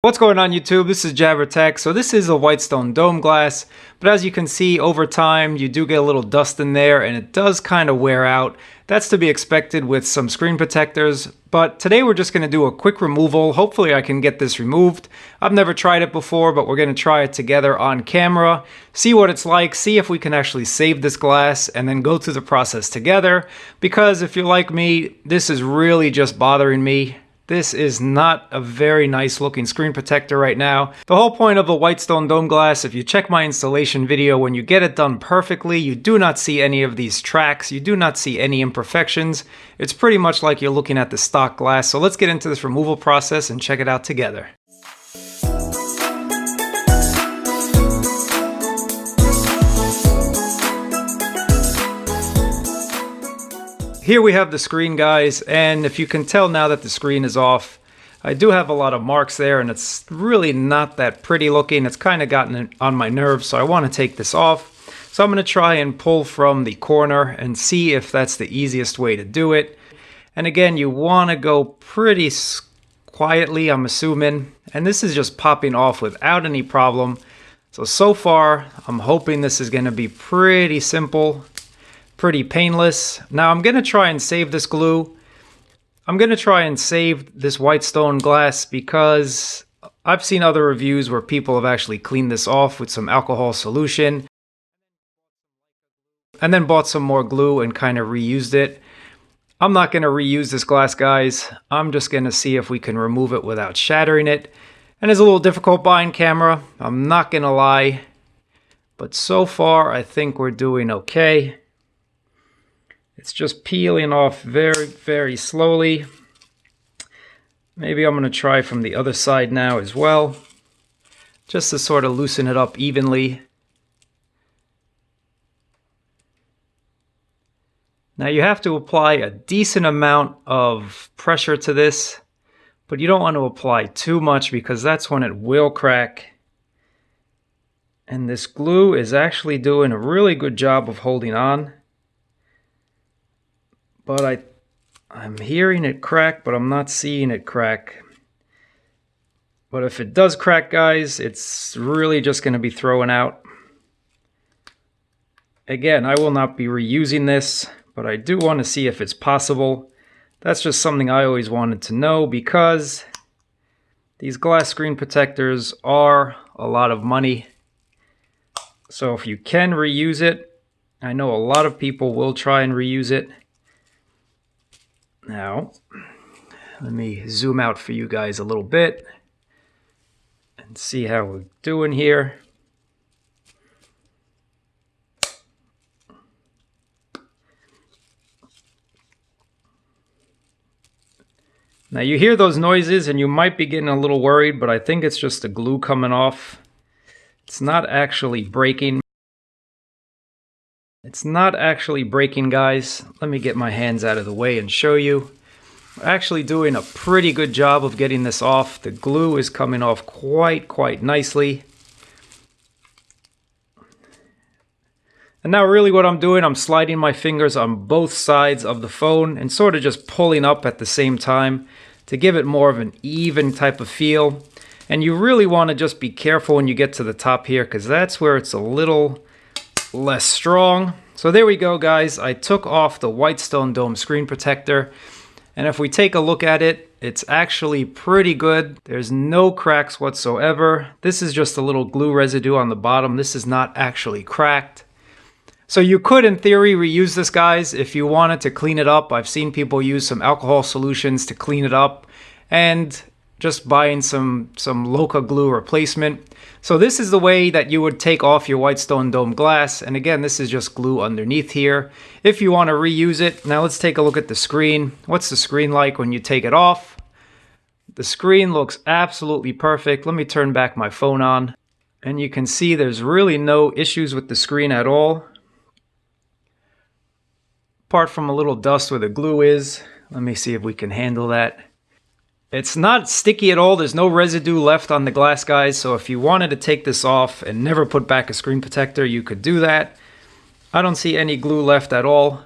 What's going on YouTube? This is Jabber Tech. So this is a Whitestone Dome Glass, but as you can see over time you do get a little dust in there and it does kind of wear out. That's to be expected with some screen protectors, but today we're just going to do a quick removal. Hopefully I can get this removed. I've never tried it before, but we're going to try it together on camera, see what it's like, see if we can actually save this glass, and then go through the process together, because if you're like me, this is really just bothering me. This is not a very nice looking screen protector right now. The whole point of the Whitestone Dome Glass, if you check my installation video, when you get it done perfectly, you do not see any of these tracks, you do not see any imperfections. It's pretty much like you're looking at the stock glass. So let's get into this removal process and check it out together. Here we have the screen, guys, and if you can tell now that the screen is off, I do have a lot of marks there and it's really not that pretty looking. It's kind of gotten on my nerves, so I want to take this off. So I'm going to try and pull from the corner and see if that's the easiest way to do it. And again, you want to go pretty quietly, I'm assuming, and this is just popping off without any problem. So far, I'm hoping this is going to be pretty simple. Pretty painless. Now I'm going to try and save this glue. I'm going to try and save this Whitestone glass because I've seen other reviews where people have actually cleaned this off with some alcohol solution and then bought some more glue and kind of reused it. I'm not going to reuse this glass, guys. I'm just going to see if we can remove it without shattering it. And it's a little difficult buying camera, I'm not going to lie. But so far I think we're doing okay. It's just peeling off very, very slowly. Maybe I'm going to try from the other side now as well, just to sort of loosen it up evenly. Now you have to apply a decent amount of pressure to this, but you don't want to apply too much because that's when it will crack. And this glue is actually doing a really good job of holding on. But I'm hearing it crack, but I'm not seeing it crack. But if it does crack, guys, it's really just going to be thrown out. Again, I will not be reusing this, but I do want to see if it's possible. That's just something I always wanted to know because these glass screen protectors are a lot of money. So if you can reuse it, I know a lot of people will try and reuse it. Now, let me zoom out for you guys a little bit and see how we're doing here. Now you hear those noises and you might be getting a little worried, but I think it's just the glue coming off. It's not actually breaking. It's not actually breaking, guys. Let me get my hands out of the way and show you. We're actually doing a pretty good job of getting this off. The glue is coming off quite nicely. And now really what I'm doing, I'm sliding my fingers on both sides of the phone and sort of just pulling up at the same time to give it more of an even type of feel. And you really want to just be careful when you get to the top here because that's where it's a little less strong. So there we go, guys. I took off the Whitestone Dome screen protector, and if we take a look at it, it's actually pretty good. There's no cracks whatsoever. This is just a little glue residue on the bottom. This is not actually cracked. So you could, in theory, reuse this, guys, if you wanted to clean it up. I've seen people use some alcohol solutions to clean it up, and just buying some Loca glue replacement. So this is the way that you would take off your Whitestone Dome glass. And again, this is just glue underneath here if you want to reuse it. Now let's take a look at the screen. What's the screen like when you take it off? The screen looks absolutely perfect. Let me turn back my phone on. And you can see there's really no issues with the screen at all. Apart from a little dust where the glue is. Let me see if we can handle that. It's not sticky at all. There's no residue left on the glass, guys. So if you wanted to take this off and never put back a screen protector, you could do that. I don't see any glue left at all.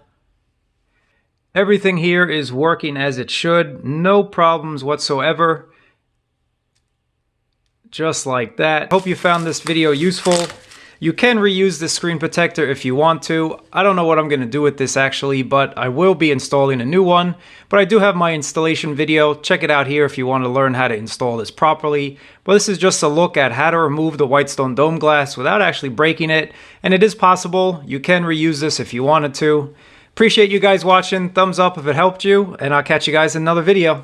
Everything here is working as it should. No problems whatsoever. just like that. Hope you found this video useful. You can reuse this screen protector if you want to. I don't know what I'm going to do with this actually, but I will be installing a new one. But I do have my installation video. Check it out here if you want to learn how to install this properly. But this is just a look at how to remove the Whitestone Dome Glass without actually breaking it. And it is possible. You can reuse this if you wanted to. Appreciate you guys watching. Thumbs up if it helped you, and I'll catch you guys in another video.